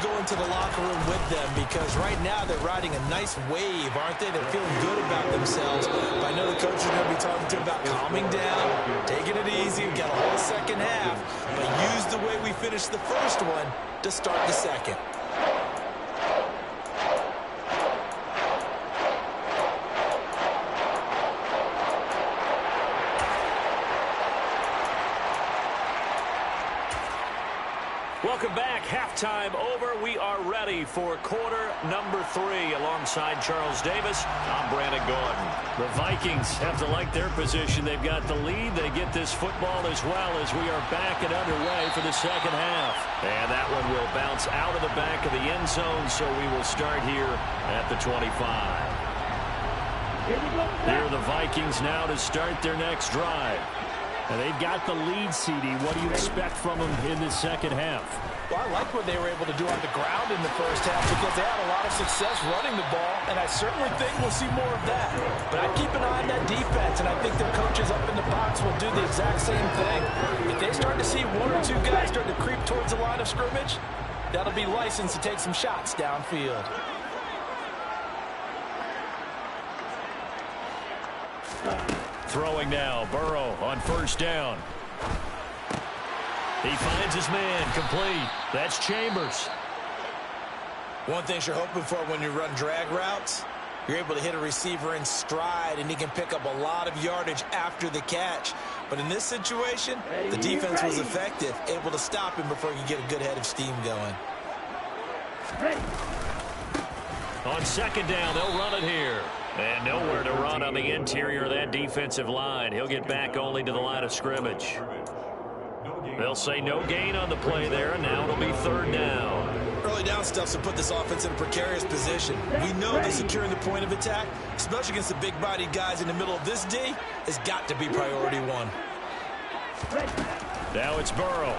go into the locker room with them because right now they're riding a nice wave, aren't they? They're feeling good about themselves. But I know the coach is going to be talking to them about calming down, taking it easy. We've got a whole second half, but use the way we finished the first one to start the second. Welcome back. Halftime over. We are ready for quarter number 3. Alongside Charles Davis, I'm Brandon Gordon. The Vikings have to like their position. They've got the lead. They get this football as well as we are back and underway for the second half. And that one will bounce out of the back of the end zone, so we will start here at the 25. Here are the Vikings now to start their next drive. And they've got the lead, CD. What do you expect from them in this second half? Well, I like what they were able to do on the ground in the first half because they had a lot of success running the ball, and I certainly think we'll see more of that. But I'd keep an eye on that defense, and I think their coaches up in the box will do the exact same thing. If they start to see one or two guys start to creep towards the line of scrimmage, that'll be licensed to take some shots downfield. Throwing now, Burrow on first down. He finds his man, complete. That's Chambers. One thing you're hoping for when you run drag routes, you're able to hit a receiver in stride, and he can pick up a lot of yardage after the catch. But in this situation, the defense was effective, able to stop him before he could get a good head of steam going. On second down, they'll run it here. And nowhere to run on the interior of that defensive line. He'll get back only to the line of scrimmage. They'll say no gain on the play there, and now it'll be third down. Early down stuff to put this offense in a precarious position. We know that securing the point of attack, especially against the big-bodied guys in the middle of this D, has got to be priority one. Now it's Burrow.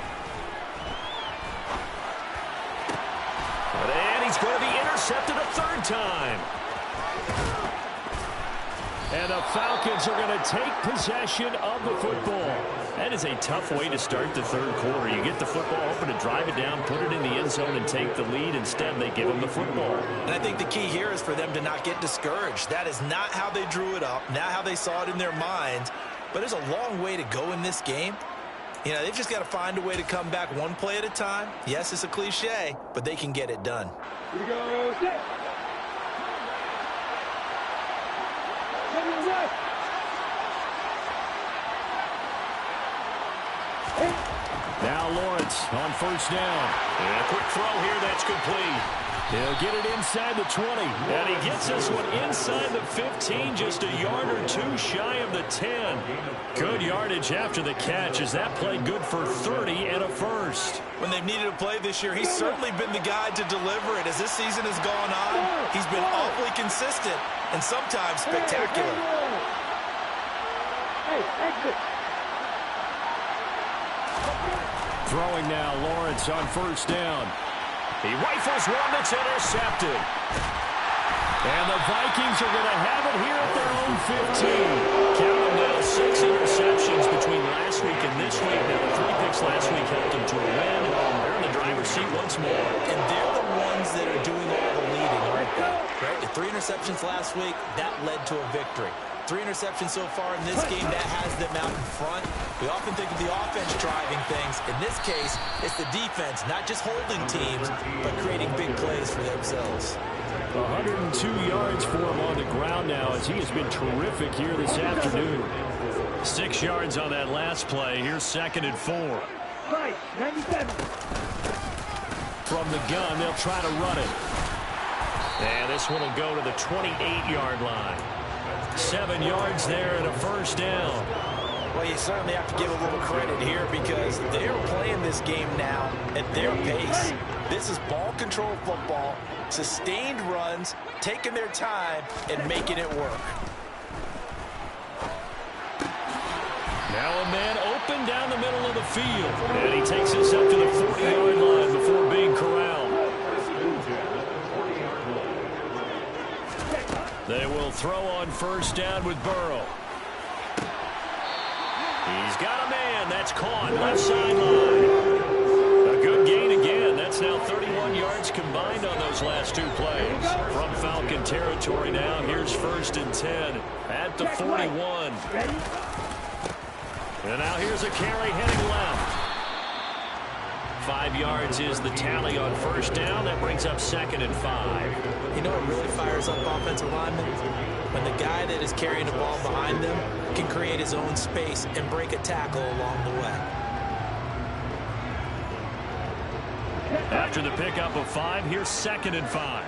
And he's going to be intercepted a third time. And the Falcons are going to take possession of the football. That is a tough way to start the third quarter. You get the football open to drive it down, put it in the end zone, and take the lead. Instead, they give them the football. And I think the key here is for them to not get discouraged. That is not how they drew it up, not how they saw it in their minds. But there's a long way to go in this game. You know, they've just got to find a way to come back one play at a time. Yes, it's a cliche, but they can get it done. Here we go. Set. Now Lawrence on first down. And a quick throw here, that's complete. He'll get it inside the 20. And he gets this one inside the 15, just a yard or two shy of the 10. Good yardage after the catch as that play good for 30 and a first. When they've needed a play this year, he's certainly been the guy to deliver it. As this season has gone on, he's been awfully consistent and sometimes spectacular. Hey, exit. Throwing now, Lawrence on first down. He rifles one that's intercepted. And the Vikings are going to have it here at their own 15. Count them now, 6 interceptions between last week and this week. Now, the 3 picks last week helped them to a win. They're in the driver's seat once more. And they're the ones that are doing all the leading, aren't they? Right? The 3 interceptions last week, that led to a victory. 3 interceptions so far in this game, that has them out in front. We often think of the offense driving things. In this case, it's the defense, not just holding teams, but creating big plays for themselves. 102 yards for him on the ground now as he has been terrific here this afternoon. 6 yards on that last play. Here's second and 4. Right, 97. From the gun, they'll try to run it. And this one will go to the 28-yard line. 7 yards there and a first down. Well, you certainly have to give a little credit here because they're playing this game now at their pace. This is ball control football, sustained runs, taking their time, and making it work. Now a man open down the middle of the field. And he takes this up to the 40-yard line before being corralled. They will throw on first down with Burrow. He's got a man. That's caught. Left sideline. A good gain again. That's now 31 yards first two plays. From Falcon territory now, here's 1st and 10 at the 41. And now here's a carry heading left. 5 yards is the tally on 1st down. That brings up 2nd and 5. You know what really fires up offensive linemen? When the guy that is carrying the ball behind them can create his own space and break a tackle along the way. After the pickup of 5, here's 2nd and 5.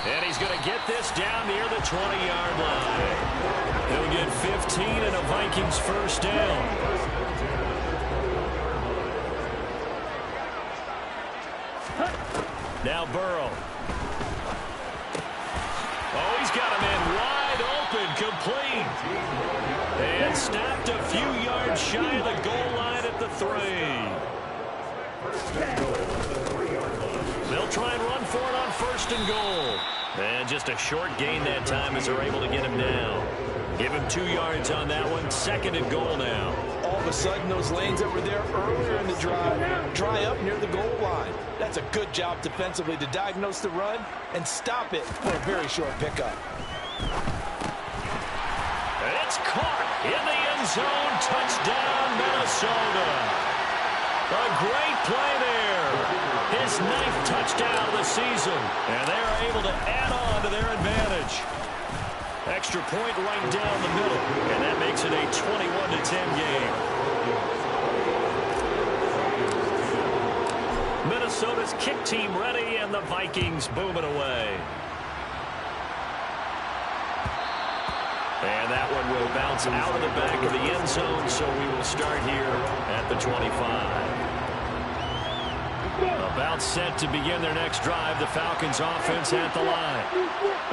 And he's going to get this down near the 20-yard line. He'll get 15 and a Vikings 1st down. Now Burrow. Oh, he's got a man wide open, complete. And snapped a few yards shy of the goal line at the 3. They'll try and run for it on 1st and goal. And just a short gain that time as they're able to get him down. Give him 2 yards on that one. 2nd and goal now. All of a sudden, those lanes that were there earlier in the drive dry up near the goal line. That's a good job defensively to diagnose the run and stop it for a very short pickup. And it's caught in the end zone. Touchdown, Minnesota. A great play there. His 9th touchdown of the season. And they are able to add on to their advantage. Extra point right down the middle. And that makes it a 21-10 game. Minnesota's kick team ready, and the Vikings booming away. And that one will bounce out of the back of the end zone, so we will start here at the 25. About set to begin their next drive. The Falcons offense at the line.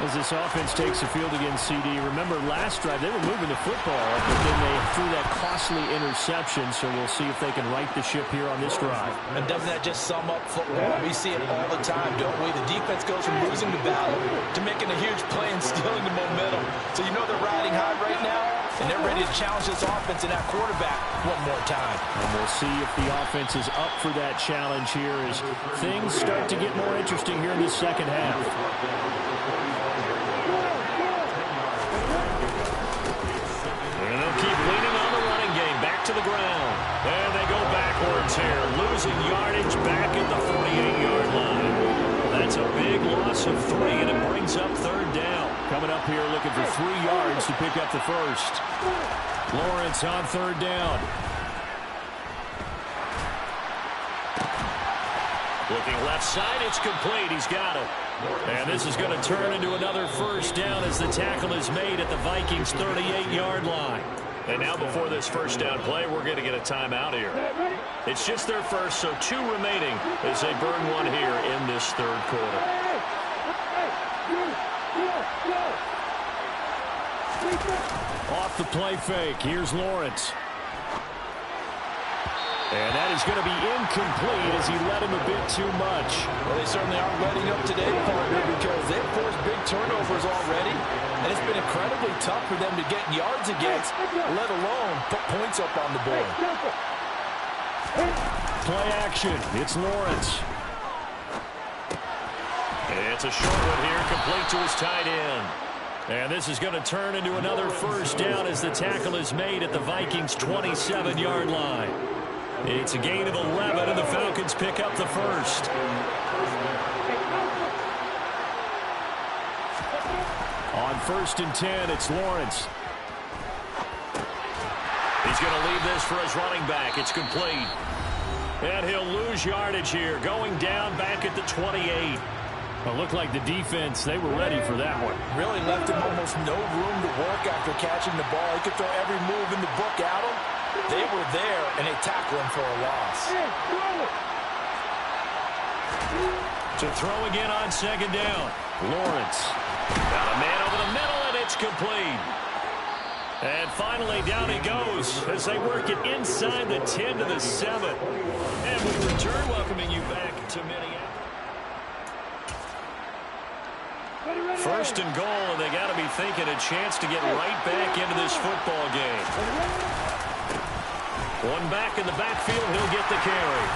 As this offense takes the field against CD, remember last drive they were moving the football, but then they threw that costly interception, so we'll see if they can right the ship here on this drive. And doesn't that just sum up football? We see it all the time, don't we? The defense goes from losing the battle to making a huge play and stealing the momentum. So you know they're riding high right now, and they're ready to challenge this offense and that quarterback one more time. And we'll see if the offense is up for that challenge here as things start to get more interesting here in the second half. And they'll keep leaning on the running game. Back to the ground. And they go backwards here. Losing yardage back at the 48-yard line. That's a big loss of 3, and it brings up 3rd down. Coming up here looking for 3 yards to pick up the first. Lawrence on 3rd down. Looking left side, it's complete. He's got it. And this is going to turn into another 1st down as the tackle is made at the Vikings' 38-yard line. And now before this 1st down play, we're going to get a timeout here. It's just their first, so 2 remaining as they burn one here in this 3rd quarter. Off the play fake, here's Lawrence. And that is going to be incomplete as he led him a bit too much. Well, they certainly aren't letting up today, partner, because they've forced big turnovers already, and it's been incredibly tough for them to get yards against, let alone put points up on the board. Play action, it's Lawrence. It's a short one here, complete to his tight end. And this is going to turn into another 1st down as the tackle is made at the Vikings' 27-yard line. It's a gain of 11, and the Falcons pick up the first. On 1st and 10, it's Lawrence. He's going to leave this for his running back. It's complete. And he'll lose yardage here, going down back at the 28. It looked like the defense, they were ready for that one. Really left him almost no room to work after catching the ball. He could throw every move in the book at him. They were there, and they tackled him for a loss. To throw again on 2nd down. Lawrence. Got a man over the middle, and it's complete. And finally, down he goes as they work it inside the 10 to the 7. And we return, welcoming you back to Minneapolis. 1st and goal, and they got to be thinking a chance to get right back into this football game. One back in the backfield. He'll get the carry.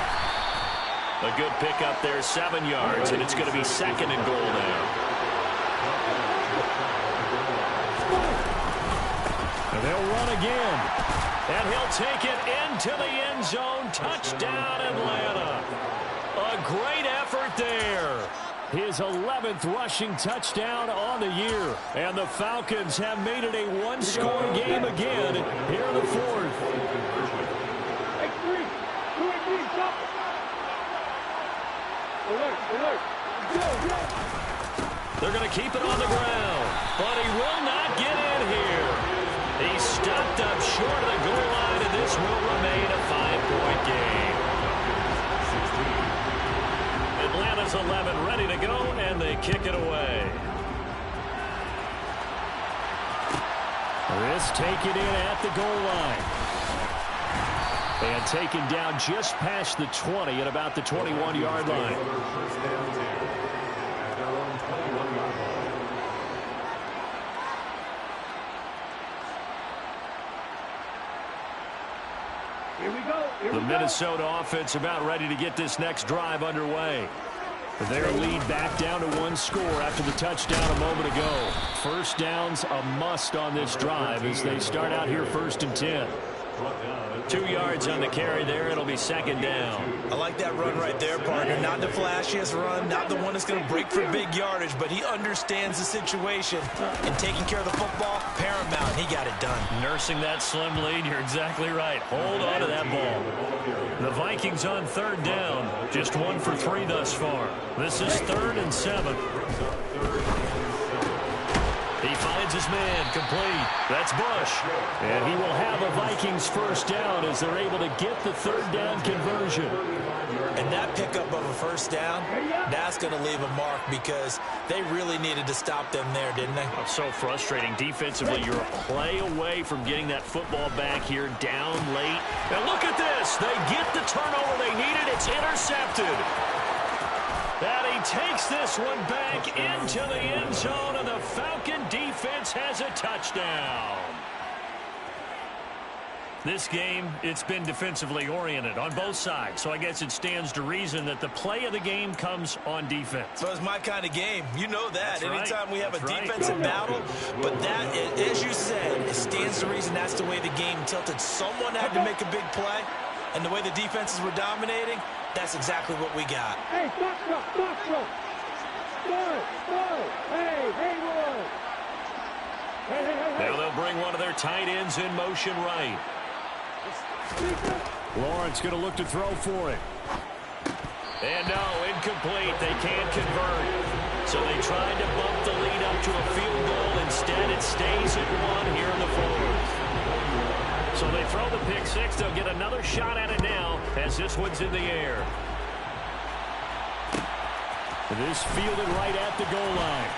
A good pickup there, 7 yards, and it's going to be 2nd and goal now. And they'll run again. And he'll take it into the end zone. Touchdown, Atlanta. A great effort there. His 11th rushing touchdown on the year. And the Falcons have made it a one-score game again here in the 4th. They're going to keep it on the ground. But he will not get in here. He's stopped up short of the goal line, and this will remain a 5-point game. Atlanta's 11 ready to go, and they kick it away. This taken in at the goal line. And taken down just past the 20 at about the 21-yard line. The Minnesota offense about ready to get this next drive underway. Their lead back down to 1 score after the touchdown a moment ago. First down's a must on this drive as they start out here 1st and 10. 2 yards on the carry there. It'll be 2nd down. I like that run right there, partner. Not the flashiest run, not the one that's going to break for big yardage, but he understands the situation, and taking care of the football, paramount. He got it done. Nursing that slim lead, you're exactly right. Hold on to that ball. The Vikings on 3rd down. Just 1 for 3 thus far. This is 3rd and 7. He finds his man, complete. That's Bush. And he will have a Vikings first down as they're able to get the 3rd down conversion. And that pickup of a first down, that's going to leave a mark because they really needed to stop them there, didn't they? Oh, so frustrating. Defensively, you're a play away from getting that football back here down late. And look at this. They get the turnover they needed. It's intercepted. And he takes this one back into the end zone, and the Falcon defense has a touchdown. This game, it's been defensively oriented on both sides, so I guess it stands to reason that the play of the game comes on defense. So it's my kind of game. You know that. That's anytime right. we have That's a right. defensive battle, but that, as you said, it stands to reason that's the way the game tilted. Someone had to make a big play, and the way the defenses were dominating, that's exactly what we got. Hey, box up, box up. Hey, Lord. Hey. Now they'll bring one of their tight ends in motion right. Lawrence going to look to throw for it. And no, incomplete. They can't convert. So they tried to bump the lead up to a field goal. Instead, it stays at 1 here in the 4th. So they throw the pick 6. They'll get another shot at it now as this one's in the air. This fielded right at the goal line.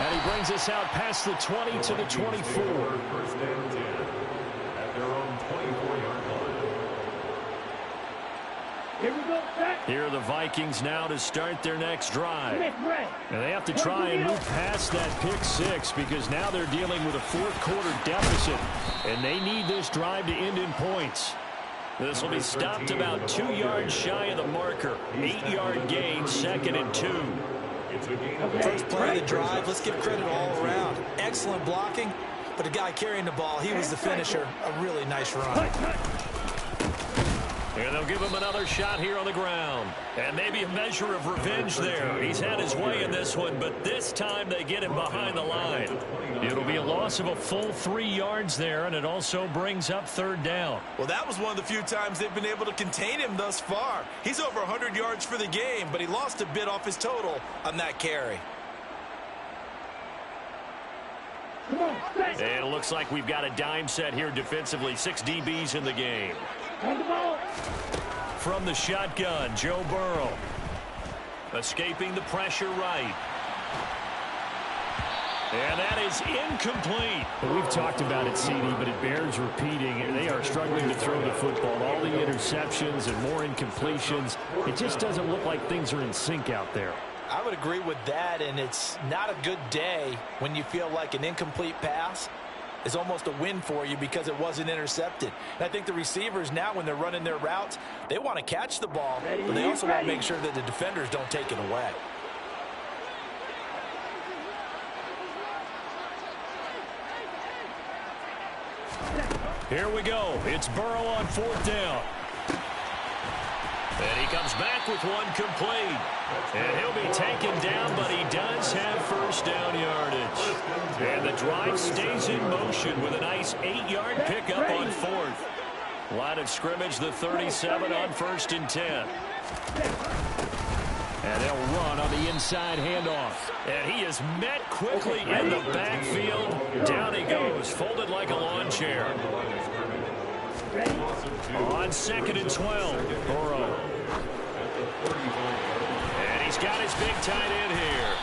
And he brings us out past the 20 to the 24. Here we go, set. Here are the Vikings now to start their next drive. And they have to try and move past that pick 6 because now they're dealing with a 4th-quarter deficit. And they need this drive to end in points. This will be stopped about 2 yards shy of the marker. 8-yard gain, 2nd and 2. First play of the drive, let's give credit all around. Excellent blocking, but the guy carrying the ball, he was the finisher. A really nice run. And they'll give him another shot here on the ground. And maybe a measure of revenge there. He's had his way in this one, but this time they get him behind the line. It'll be a loss of a full 3 yards there, and it also brings up 3rd down. Well, that was one of the few times they've been able to contain him thus far. He's over 100 yards for the game, but he lost a bit off his total on that carry. And it looks like we've got a dime set here defensively. 6 DBs in the game. From the shotgun, Joe Burrow. Escaping the pressure right. And that is incomplete. Well, we've talked about it, CD, but it bears repeating. They are struggling to throw the football. All the interceptions and more incompletions. It just doesn't look like things are in sync out there. I would agree with that, and it's not a good day when you feel like an incomplete pass is almost a win for you because it wasn't intercepted. And I think the receivers now, when they're running their routes, they want to catch the ball, but they also want to make sure that the defenders don't take it away. Here we go. It's Burrow on 4th down. And he comes back with one complete. And he'll be taken down, but he does have 1st down yardage. And the drive stays in motion with a nice 8-yard pickup on 4th. Line of scrimmage, the 37 on 1st and 10. And they'll run on the inside handoff. And he is met quickly in the backfield. Down he goes, folded like a lawn chair. On 2nd and 12, Burrow. And he's got his big tight end here.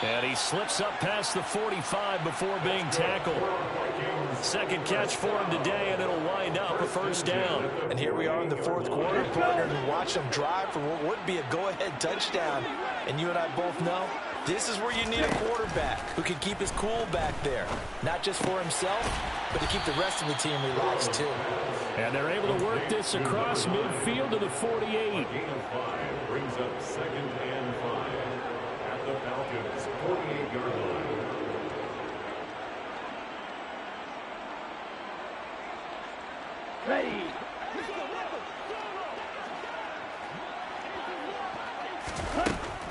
And he slips up past the 45 before being tackled. 2nd catch for him today, and it'll wind up a 1st down. And here we are in the 4th quarter, partner, and watch them drive for what would be a go-ahead touchdown. And you and I both know this is where you need a quarterback who can keep his cool back there. Not just for himself, but to keep the rest of the team relaxed too. And they're able to work this across midfield to the 48. Brings up 2nd and 5 at the Falcons' 48-yard line. Ready.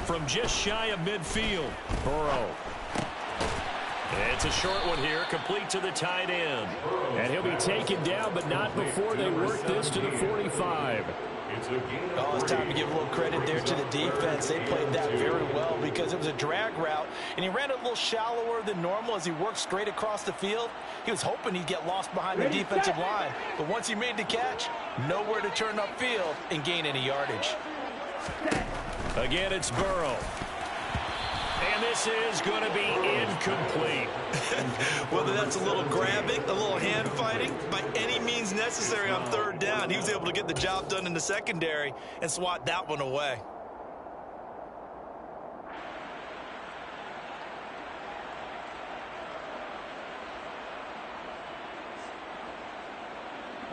From just shy of midfield, Burrow. It's a short one here, complete to the tight end. And he'll be taken down, but not before they work this to the 45. Oh, it's time to give a little credit there to the defense. They played that very well because it was a drag route, and he ran it a little shallower than normal as he worked straight across the field. He was hoping he'd get lost behind the defensive line, but once he made the catch, nowhere to turn upfield and gain any yardage. Again, it's Burrow. And this is going to be incomplete. Whether that's a little grabbing, a little hand fighting, by any means necessary on 3rd down, he was able to get the job done in the secondary and swat that one away.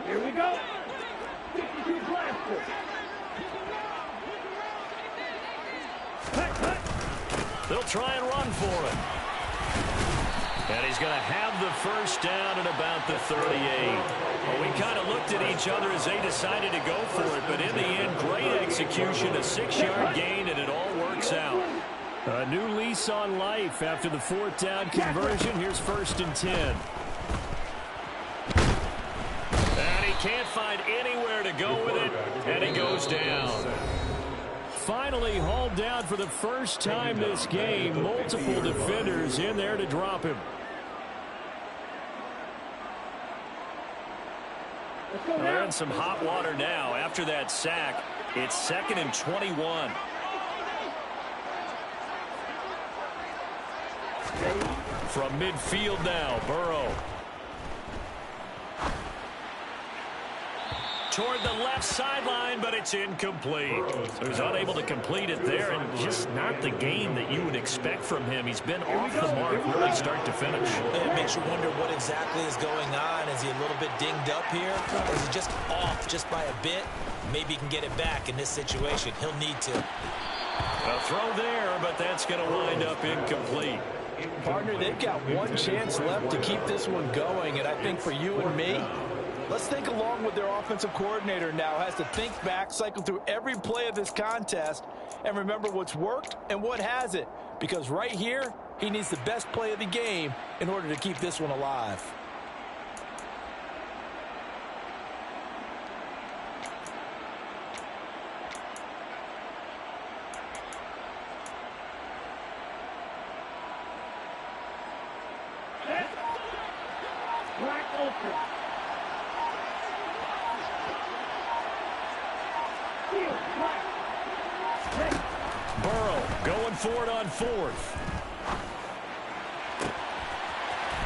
Here we go. 52 blaster. They'll try and run for it. And he's going to have the 1st down at about the 38. Well, we kind of looked at each other as they decided to go for it, but in the end, great execution, a 6-yard gain, and it all works out. A new lease on life after the 4th down conversion. Here's 1st and 10. And he can't find anywhere to go with it, and he goes down. Finally hauled down for the first time this game. Multiple defenders in there to drop him. They're in some hot water now. After that sack, it's 2nd and 21. From midfield now, Burrow. Toward the left sideline, but it's incomplete. So he's unable to complete it there, and just not the game that you would expect from him. He's been off the mark really start to finish. It makes you wonder what exactly is going on. Is he a little bit dinged up here? Or is he just off just by a bit? Maybe he can get it back in this situation. He'll need to. A throw there, but that's going to wind up incomplete. Partner, they've got one chance left to keep this one going, and I think for you and me, let's think along with their offensive coordinator now. Has to think back, cycle through every play of this contest, and remember what's worked and what hasn't. Because right here, he needs the best play of the game in order to keep this one alive. Black open. Burrow going for it on 4th.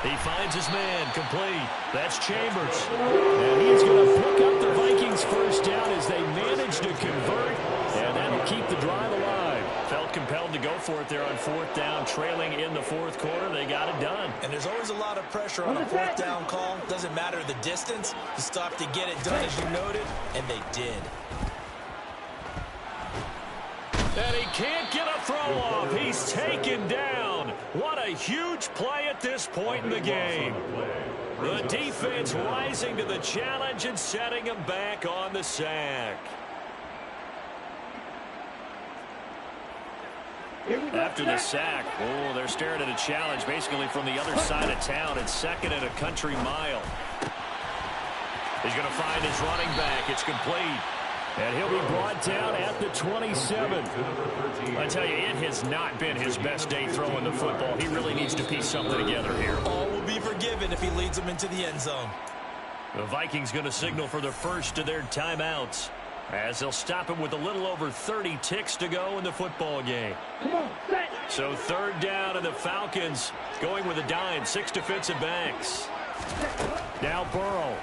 He finds his man, complete. That's Chambers. And he's going to pick up the Vikings' 1st down as they manage to convert, and that'll keep the drive alive. Felt compelled to to go for it there on fourth down, trailing in the fourth quarter. They got it done. And there's always a lot of pressure on a fourth down call. Doesn't matter the distance. You stop to get it done, as you noted, and they did. And he can't get a throw off. He's taken down. What a huge play at this point in the game. The defense rising to the challenge and setting him back on the sack. After the sack, they're staring at a challenge basically from the other side of town. It's second and a country mile. He's going to find his running back. It's complete. And he'll be brought down at the 27. I tell you, it has not been his best day throwing the football. He really needs to piece something together here. All will be forgiven if he leads them into the end zone. The Vikings going to signal for the first of their timeouts, as they'll stop him with a little over 30 ticks to go in the football game. So third down, and the Falcons going with a dime. 6 defensive backs. Now Burrow.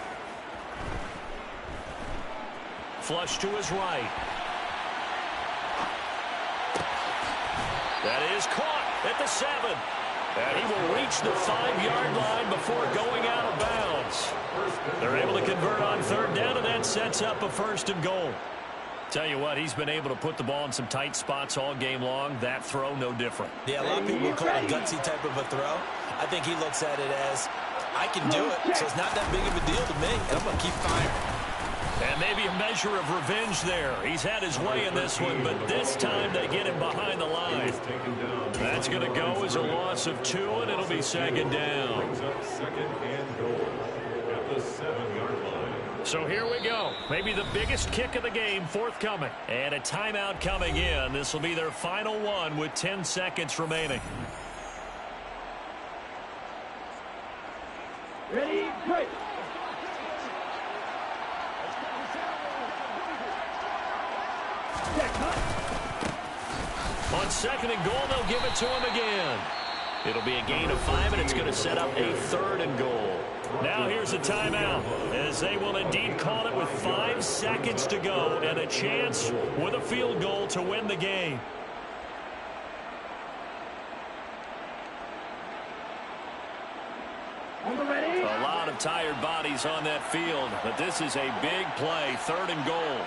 Flush to his right. That is caught at the 7. And he will reach the 5-yard line before going out of bounds. They're able to convert on third down, and that sets up a 1st and goal. Tell you what, he's been able to put the ball in some tight spots all game long. That throw, no different. Yeah, a lot of people would call it a gutsy type of a throw. I think he looks at it as, I can do it, so it's not that big of a deal to me, and I'm going to keep firing. And maybe a measure of revenge there. He's had his way in this one, but this time they get him behind the line. That's going to go as a loss of 2, and it'll be second down. Second and goal at the 7-yard line. So here we go. Maybe the biggest kick of the game forthcoming. And a timeout coming in. This will be their final one with 10 seconds remaining. Ready, break. On second and goal, they'll give it to him again. It'll be a gain of 5, and it's going to set up a 3rd and goal. Now here's a timeout, as they will indeed call it with 5 seconds to go and a chance with a field goal to win the game. A lot of tired bodies on that field, but this is a big play, 3rd and goal.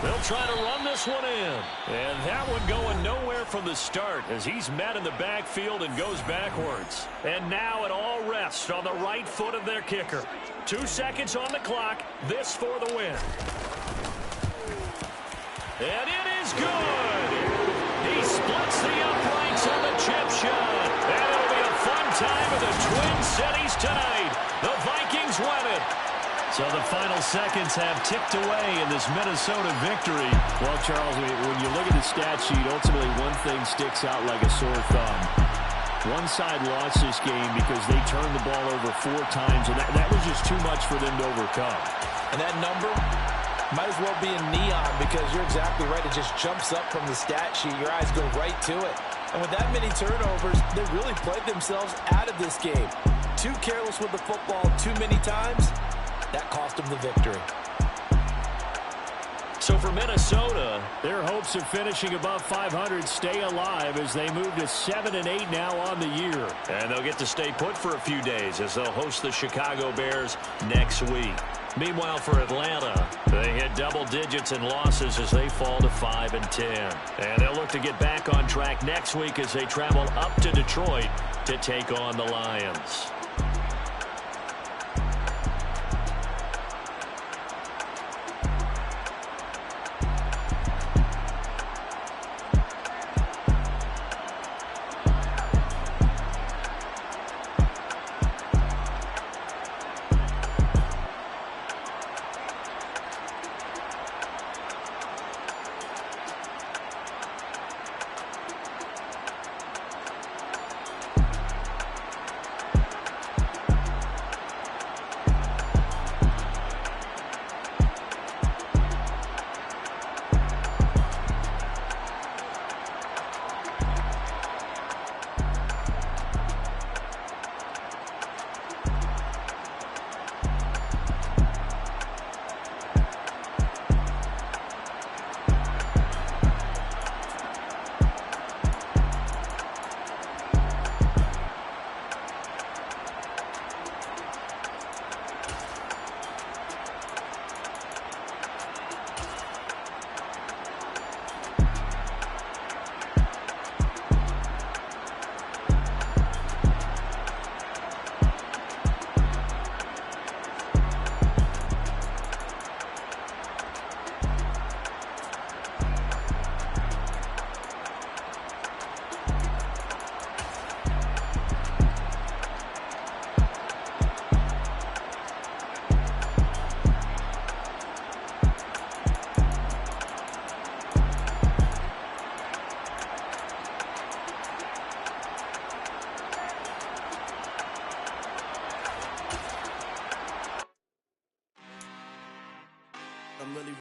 They'll try to run this one in. And that one going nowhere from the start as he's met in the backfield and goes backwards. And now it all rests on the right foot of their kicker. 2 seconds on the clock. This for the win. And it is good. He splits the uprights on the chip shot. And it'll be a fun time in the Twin Cities tonight. The Vikings win it. So the final seconds have ticked away in this Minnesota victory. Well, Charles, when you look at the stat sheet, ultimately one thing sticks out like a sore thumb. One side lost this game because they turned the ball over 4 times, and that was just too much for them to overcome. And that number might as well be in neon because you're exactly right. It just jumps up from the stat sheet. Your eyes go right to it. And with that many turnovers, they really played themselves out of this game. Too careless with the football too many times. That cost them the victory. So for Minnesota, their hopes of finishing above 500 stay alive as they move to 7-8 now on the year. And they'll get to stay put for a few days as they'll host the Chicago Bears next week. Meanwhile, for Atlanta, they hit double digits in losses as they fall to 5-10. And they'll look to get back on track next week as they travel up to Detroit to take on the Lions.